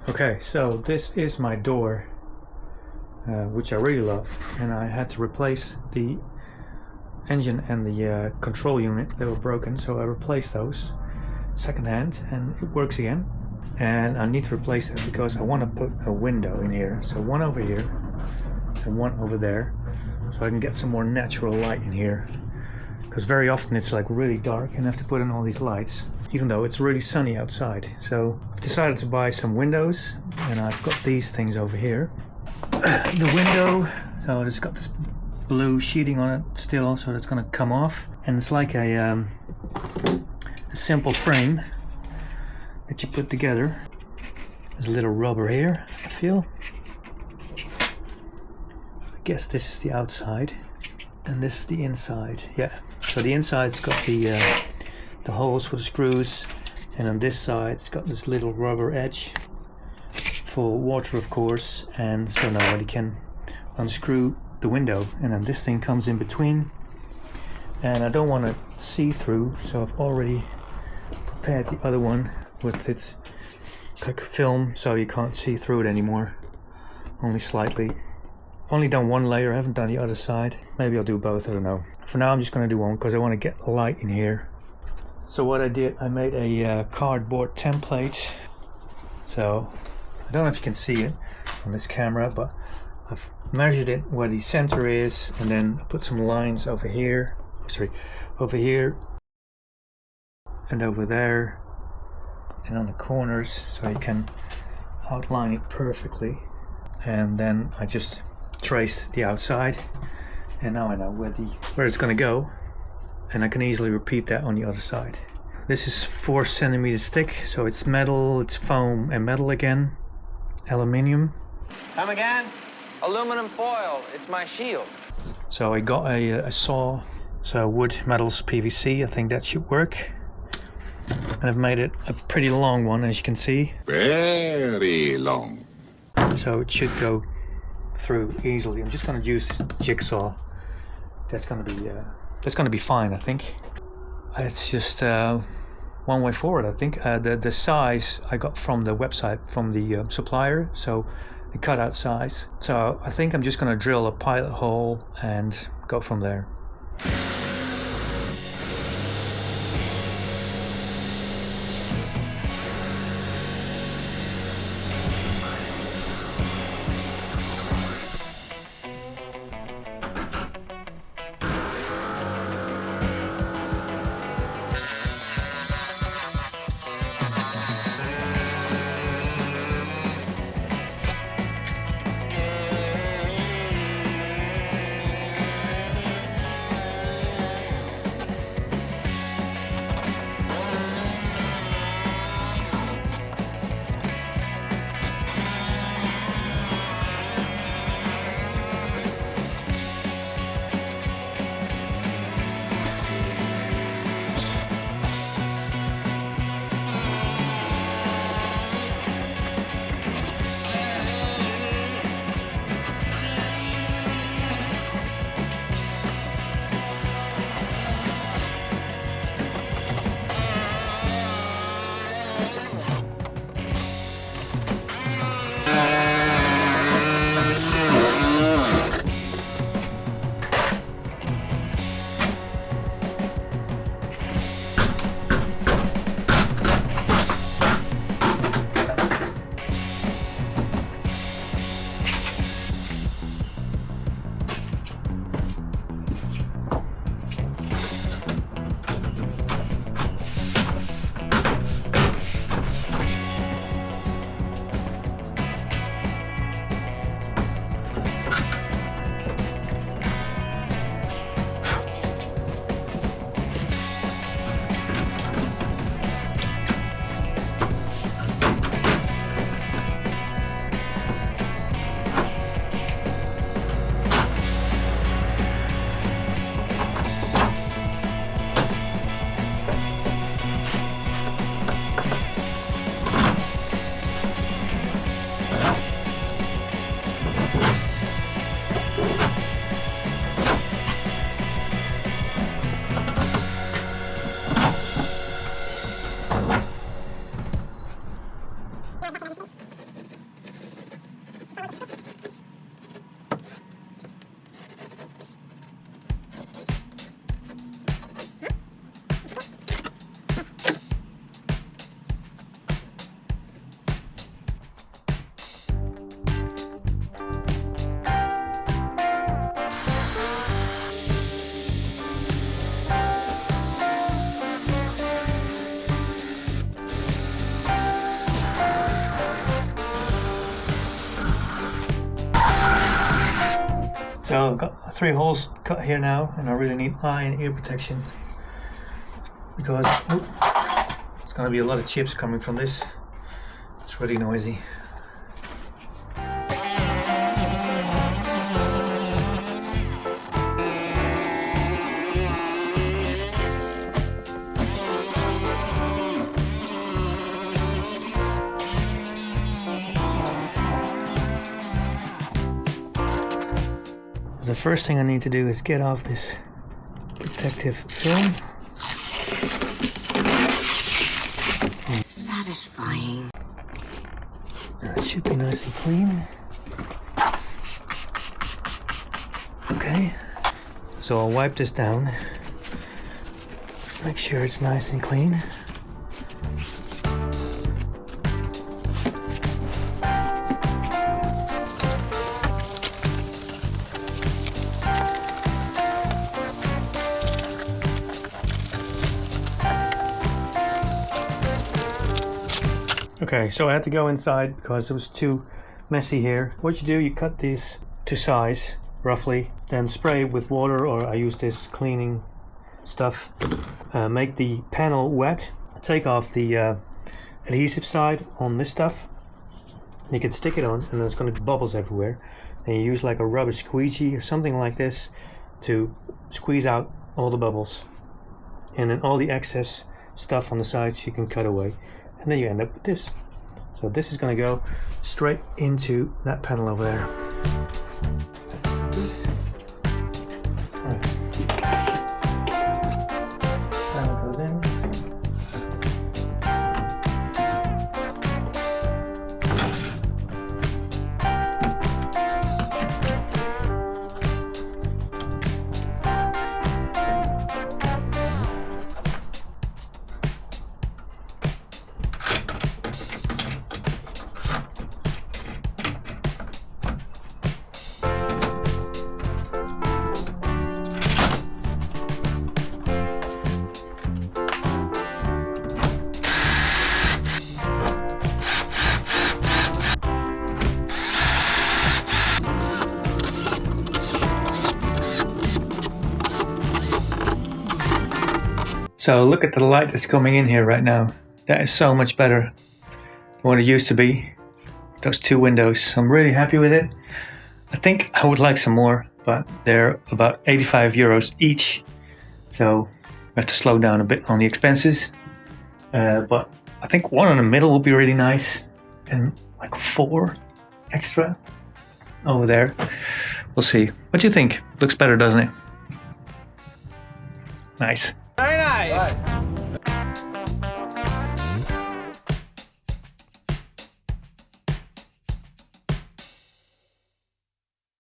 Okay, so this is my door, which I really love, and I had to replace the engine and the control unit. They were broken, so I replaced those secondhand, and it works again. And I need to replace it because I want to put a window in here, so one over here and one over there, so I can get some more natural light in here, because very often it's like really dark and I have to put in all these lights even though it's really sunny outside. So I've decided to buy some windows, and I've got these things over here. The window, so it's got this blue sheeting on it still, so it's going to come off, and it's like a simple frame that you put together. There's a little rubber here, I feel. I guess this is the outside and this is the inside. Yeah, so the inside's got the holes for the screws, and on this side it's got this little rubber edge for water, of course, and so nobody can unscrew the window. And then this thing comes in between, and I don't want to see through, so I've already prepared the other one with its like film, so you can't see through it anymore, only slightly. I've only done one layer, I haven't done the other side. Maybe I'll do both, I don't know. For now I'm just going to do one because I want to get light in here. So what I did, I made a cardboard template. So I don't know if you can see it on this camera, but I've measured it where the center is, and then I put some lines over here, over here and over there and on the corners, so you can outline it perfectly. And then I just traced the outside, and now I know where it's going to go, and I can easily repeat that on the other side. This is 4 centimeters thick, so it's metal, it's foam and metal again, aluminium. Come again? Aluminum foil, it's my shield. So I got a saw, so wood, metals, PVC, I think that should work. And I've made it a pretty long one, as you can see. Very long. So it should go through easily. I'm just going to use this jigsaw. That's going to be fine, I think. It's just one way forward, I think. The size I got from the website, from the supplier, so the cutout size. So I think I'm just going to drill a pilot hole and go from there. So I've got 3 holes cut here now, and I really need eye and ear protection because it's going to be a lot of chips coming from this. It's really noisy. The first thing I need to do is get off this protective film. Satisfying. It should be nice and clean. Okay, so I'll wipe this down. Make sure it's nice and clean. Okay, so I had to go inside because it was too messy here. What you do, you cut these to size, roughly, then spray with water, or I use this cleaning stuff. Make the panel wet. Take off the adhesive side on this stuff. You can stick it on and there's going to be bubbles everywhere. And you use like a rubber squeegee or something like this to squeeze out all the bubbles. And then all the excess stuff on the sides you can cut away. And then you end up with this. So this is going to go straight into that panel over there. Panel goes in. So look at the light that's coming in here right now. That is so much better than what it used to be. Those 2 windows. I'm really happy with it. I think I would like some more, but they're about 85 euros each. So I have to slow down a bit on the expenses. But I think one in the middle will be really nice. And like 4 extra over there. We'll see. What do you think? Looks better, doesn't it? Nice. Very nice. Right.